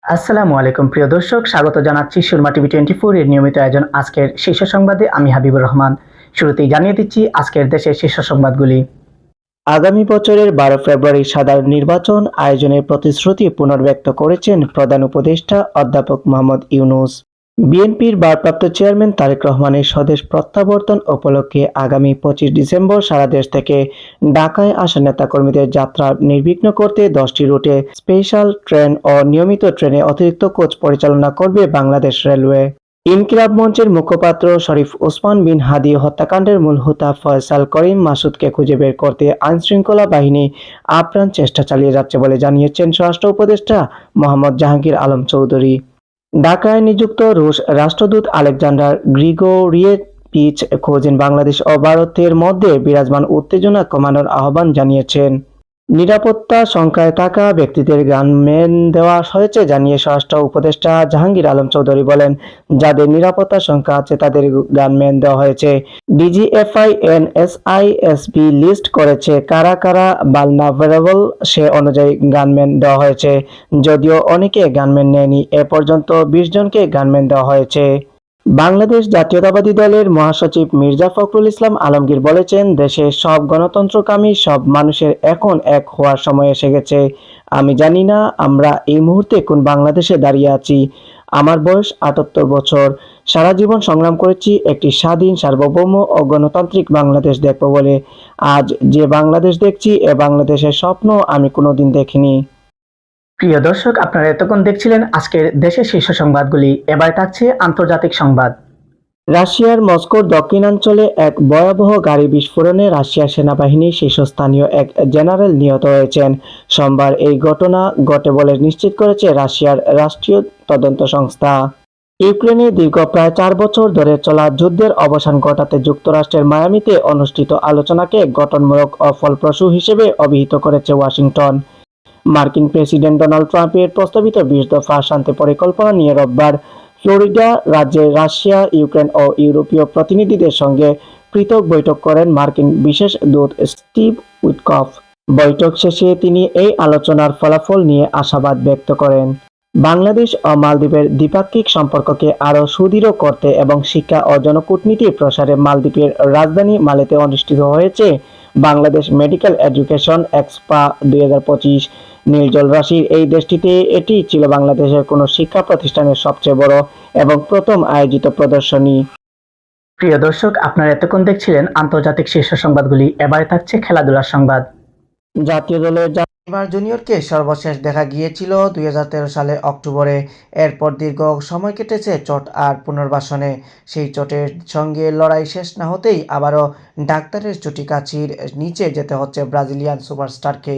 আসসালামু আলাইকুম প্রিয় দর্শক, স্বাগত জানাচ্ছি সুরমা টিভি 24 এর নিয়মিত আয়োজন আজকের শীর্ষ সংবাদে। আমি হাবিবুর রহমান। শুরুতেই জানিয়ে দিচ্ছি আজকের দেশের শীর্ষ সংবাদগুলি। আগামী বছরের 12 ফেব্রুয়ারি সাধারণ নির্বাচন আয়োজনের প্রতিশ্রুতি পুনর্ব্যক্ত করেছেন প্রধান উপদেষ্টা অধ্যাপক মোহাম্মদ ইউনূস। বিএনপির ভারপ্রাপ্ত চেয়ারম্যান তারেক রহমানের স্বদেশ প্রত্যাবর্তন উপলক্ষে আগামী 25 ডিসেম্বর সারা দেশ থেকে ঢাকায় আসা নেতাকর্মীদের যাত্রা নির্বিঘ্ন করতে 10টি রুটে স্পেশাল ট্রেন ও নিয়মিত ট্রেনে অতিরিক্ত কোচ পরিচালনা করবে বাংলাদেশ রেলওয়ে। ইনকিলাব মঞ্চের মুখপাত্র শরীফ ওসমান বিন হাদি হত্যাকাণ্ডের মূল হোতা ফয়সাল করিম মাসুদকে খুঁজে বের করতে আইনশৃঙ্খলা বাহিনী আপ্রাণ চেষ্টা চালিয়ে যাচ্ছে বলে জানিয়েছেন স্বরাষ্ট্র উপদেষ্টা মোহাম্মদ জাহাঙ্গীর আলম চৌধুরী। ঢাকায় নিযুক্ত রুশ রাষ্ট্রদূত আলেকজান্ডার গ্রিগোরিয়েভিচ খোঁজেন বাংলাদেশ ও ভারতের মধ্যে বিরাজমান উত্তেজনা কমানোর আহ্বান জানিয়েছেন। নিরাপত্তা শঙ্কায় থাকা ব্যক্তিদের গানম্যান দেওয়া হয়েছে জানিয়ে স্বরাষ্ট্র উপদেষ্টা জাহাঙ্গীর আলম চৌধুরী বলেন, যাদের নিরাপত্তা শঙ্কা আছে তাদের গানম্যান দেওয়া হয়েছে। ডিজিএফআই এনএসআইএসবি লিস্ট করেছে কারা কারা ভালনারেবল, সে অনুযায়ী গানম্যান দেওয়া হয়েছে। যদিও অনেকে গানম্যান নেয়নি, এ পর্যন্ত 20 জনকে গানম্যান দেওয়া হয়েছে। বাংলাদেশ জাতীয়তাবাদী দলের মহাসচিব মির্জা ফখরুল ইসলাম আলমগীর বলেছেন, দেশের সব গণতন্ত্রকামী সব মানুষের এখন এক হওয়ার সময় এসে গেছে। আমি জানি না আমরা এই মুহূর্তে কোন বাংলাদেশে দাঁড়িয়ে আছি। আমার বয়স 78 বছর। সারা জীবন সংগ্রাম করেছি একটি স্বাধীন, সার্বভৌম ও গণতান্ত্রিক বাংলাদেশ দেখব বলে। আজ যে বাংলাদেশ দেখছি, এ বাংলাদেশের স্বপ্ন আমি কোনোদিন দেখিনি। প্রিয় দর্শক, আপনারা এতক্ষণ দেখছিলেন আজকের দেশের শীর্ষ সংবাদগুলি। এবার থাকছে আন্তর্জাতিক সংবাদ। রাশিয়ার মস্কোর দক্ষিণাঞ্চলে এক ভয়াবহ গাড়ি বিস্ফোরণে রাশিয়ার সেনাবাহিনীর শীর্ষস্থানীয় এক জেনারেল নিহত হয়েছেন। সোমবার এই ঘটনা ঘটে বলে নিশ্চিত করেছে রাশিয়ার রাষ্ট্রীয় তদন্ত সংস্থা। ইউক্রেনে দীর্ঘ প্রায় 4 বছর ধরে চলা যুদ্ধের অবসান ঘটাতে যুক্তরাষ্ট্রের মায়ামিতে অনুষ্ঠিত আলোচনাকে গঠনমূলক ও ফলপ্রসূ হিসেবে অভিহিত করেছে ওয়াশিংটন। মার্কিন প্রেসিডেন্ট ডোনাল্ড ট্রাম্পের প্রস্তাবিত 20 দফা শান্তি পরিকল্পনা নিয়ে রোববার ফ্লোরিডা রাজ্যে রাশিয়া, ইউক্রেন ও ইউরোপীয় প্রতিনিধিদের সঙ্গে পৃথক বৈঠক করেন মার্কিন বিশেষ দূত স্টিভ উইটকফ। বৈঠক শেষে তিনি এই আলোচনার ফলাফল নিয়ে আশাবাদ ব্যক্ত করেন। বাংলাদেশ ও মালদ্বীপের দ্বিপাক্ষিক সম্পর্ককে আরও সুদৃঢ় করতে এবং শিক্ষা ও জনকূটনীতি প্রসারে মালদ্বীপের রাজধানী মালেতে অনুষ্ঠিত হয়েছে বাংলাদেশ মেডিকেল এডুকেশন এক্সপো 2025। নীলজল রাশির এই দেশটিতে এটি ছিল বাংলাদেশের কোনো শিক্ষা প্রতিষ্ঠানের সবচেয়ে বড় এবং প্রথম আয়োজিত প্রদর্শনী। প্রিয় দর্শক, আপনারা এতক্ষণ দেখছিলেন আন্তর্জাতিক শীর্ষ সংবাদগুলি। এবারে থাকছে খেলাধুলার সংবাদ। জাতীয় দলের নেইমার জুনিয়রকে সর্বশেষ দেখা গিয়েছিল 2013 সালে অক্টোবরে। এরপর দীর্ঘ সময় কেটেছে চোট আর পুনর্বাসনে। সেই চোটের সঙ্গে লড়াই শেষ না হতেই আবারও ডাক্তারের চুটিকাছির নিচে যেতে হচ্ছে ব্রাজিলিয়ান সুপারস্টারকে।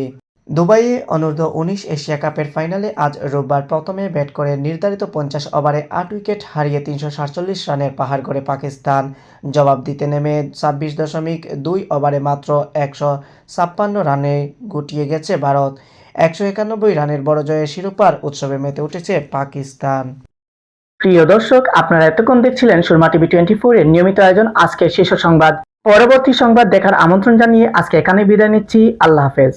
দুবাইয়ে অনূর্ধ্ব-19 এশিয়া কাপের ফাইনালে আজ রোববার প্রথমে ব্যাট করে নির্ধারিত 50 ওভারে 8 উইকেট হারিয়ে 347 রানের পাহাড় গড়ে পাকিস্তান। জবাব দিতে নেমে 26.2 ওভারে মাত্র 156 রানে গুটিয়ে গেছে ভারত। 191 রানের বড় জয়ে শিরোপার উৎসবে মেতে উঠেছে পাকিস্তান। প্রিয় দর্শক, আপনারা এতক্ষণ দেখছিলেন সুরমা টিভি 24 এর নিয়মিত আয়োজন আজকের শীর্ষ সংবাদ। পরবর্তী সংবাদ দেখার আমন্ত্রণ জানিয়ে আজকে এখানে বিদায় নিচ্ছি। আল্লাহ হাফেজ।